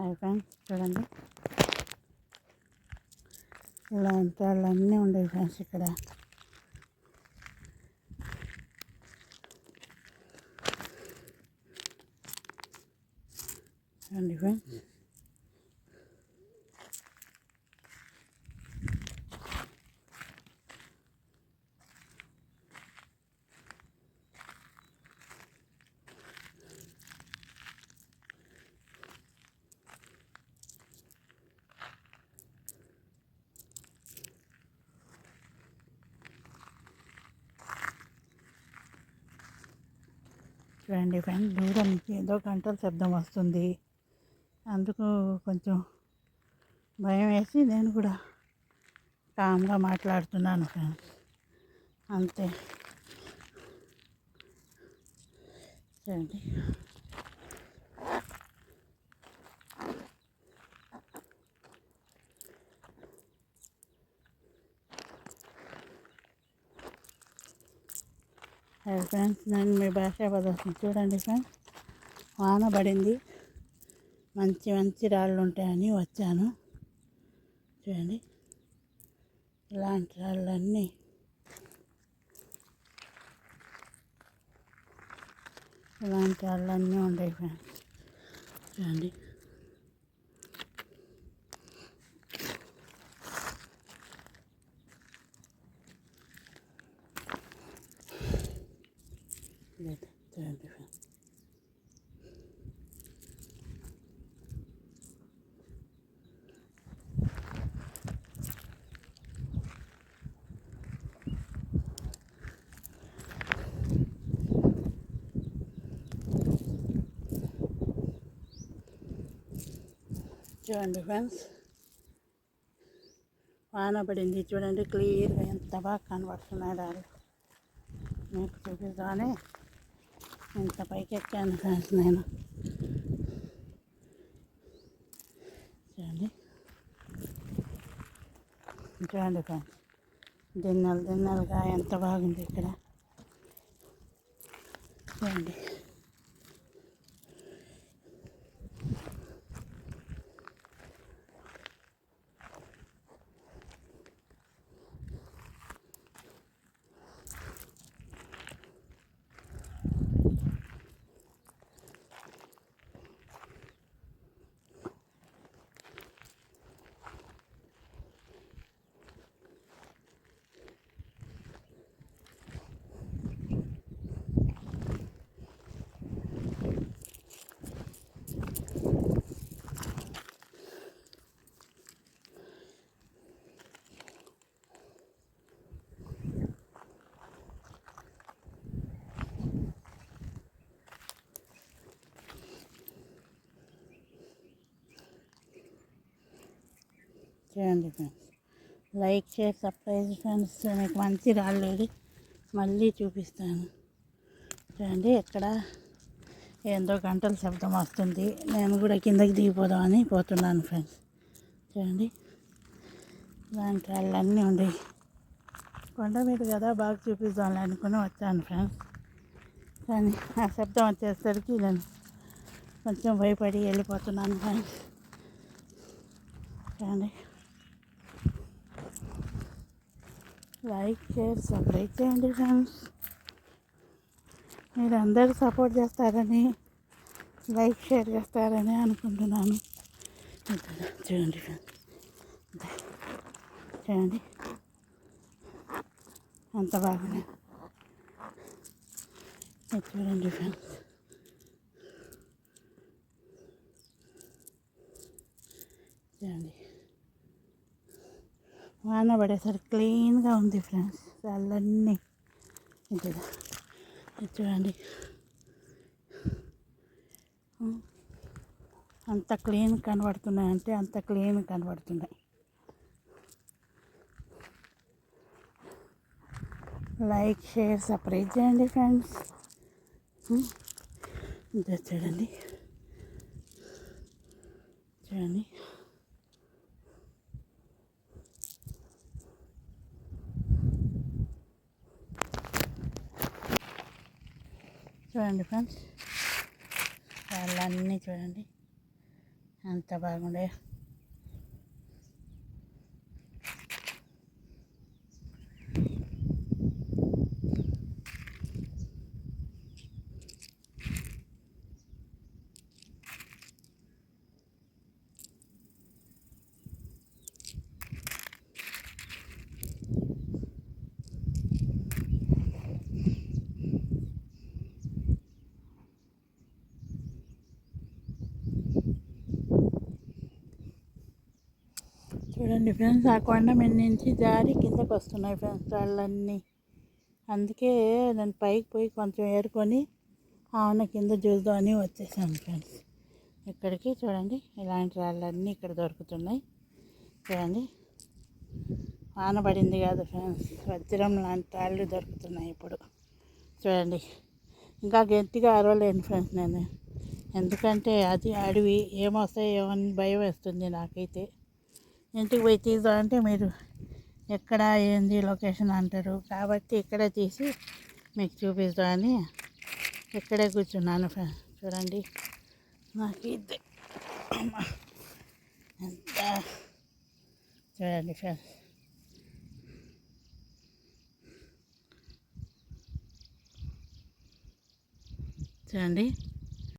Hi friends, చూడండి ఇలాంటి వాళ్ళన్నీ ఉండేవి ఫ్రెండ్స్. ఇక్కడ చూడండి ఫ్రెండ్స్, చూడండి ఫ్రెండ్స్, దూరం నుంచి ఏదో గంటల శబ్దం వస్తుంది. అందుకు కొంచెం భయం వేసి నేను కూడా కామ్గా మాట్లాడుతున్నాను ఫ్రెండ్స్, అంతే. చూడండి హాయ్ ఫ్రెండ్స్, నేను మీ భాషా ప్రదర్శన. చూడండి ఫ్రెండ్స్, వాన పడింది, మంచి మంచి రాళ్ళు ఉంటాయని వచ్చాను. చూడండి ఇలాంటి రాళ్ళన్నీ ఉంటాయి ఫ్రెండ్స్. చూడండి చూడండి ఫ్రెండ్స్, చూడండి ఫ్రెండ్స్, వాన పడింది. చూడండి క్లియర్గా ఎంత బాగా కనబడుతున్నాయి రాళ్ళు. మీకు చూపిస్తానే ఎంత పైకి ఎక్కాను ఫ్రెండ్స్ నేను. చూడండి చూడండి ఫ్రెండ్స్, దిన్నెలుగా ఎంత బాగుంది ఇక్కడ. చూడండి చూడండి friends, like share subscribe friends. మీకు మంచి రాలేదు, మళ్ళీ చూపిస్తాను. చూడండి ఇక్కడ ఏందో గంటల శబ్దం వస్తుంది. నేను కూడా కిందకి దిగిపోదామని పోతున్నాను ఫ్రెండ్స్. చూడండి ఇలాంటి రాళ్ళన్నీ ఉండేవి. కొండ మీద కదా బాగా చూపిద్దామని అనుకుని వచ్చాను ఫ్రెండ్స్. కానీ ఆ శబ్దం వచ్చేసరికి నేను కొంచెం భయపడి వెళ్ళిపోతున్నాను ఫ్రెండ్స్. చూడండి లైక్ షేర్ సబ్స్క్రైబ్ చేయండి ఫ్రెండ్స్. మీరు అందరూ సపోర్ట్ చేస్తారని, లైక్ షేర్ చేస్తారని అనుకుంటున్నాను. చూడండి ఫ్రెండ్స్, చూడండి అంత బాగుంది. చూడండి ఫ్రెండ్స్, చూడండి వాన పడేసరికి క్లీన్గా ఉంది ఫ్రెండ్స్. రాళ్ళన్నీ చూడండి అంత క్లీన్ కనబడుతున్నాయి, అంటే అంత క్లీన్ కనబడుతున్నాయి. లైక్ షేర్ సబ్స్క్రైబ్ చేయండి ఫ్రెండ్స్. చూడండి చూడండి చూడండి ఫ్రెండ్స్, వాళ్ళన్నీ చూడండి అంత బాగుండే. చూడండి ఫ్రెండ్స్, ఆ కొండ మీద నుంచి జారి కిందకు వస్తున్నాయి ఫ్రెండ్స్ రాళ్ళన్నీ. అందుకే నేను పైకి పోయి కొంచెం ఏరుకొని ఆవున కింద చూద్దామని వచ్చేసాను ఫ్రెండ్స్. ఇక్కడికి చూడండి, ఇలాంటి రాళ్ళన్నీ ఇక్కడ దొరుకుతున్నాయి. చూడండి, వాన పడింది కాదు ఫ్రెండ్స్, వజ్రం లాంటి రాళ్ళు దొరుకుతున్నాయి ఇప్పుడు. చూడండి, ఇంకా గట్టిగా అరవలేను ఫ్రెండ్స్ నేను, ఎందుకంటే అది అడవి, ఏమొస్తాయో అని భయం వేస్తుంది నాకైతే. ఇంటికి పోయి తీద్దామంటే మీరు ఎక్కడ ఏంది లొకేషన్ అంటారు, కాబట్టి ఇక్కడే తీసి మీకు చూపిస్తామని ఇక్కడే కూర్చున్నాను ఫ్రెండ్స్. చూడండి, నాకు ఇది ఎంత చూడండి ఫ్రెండ్స్. చూడండి,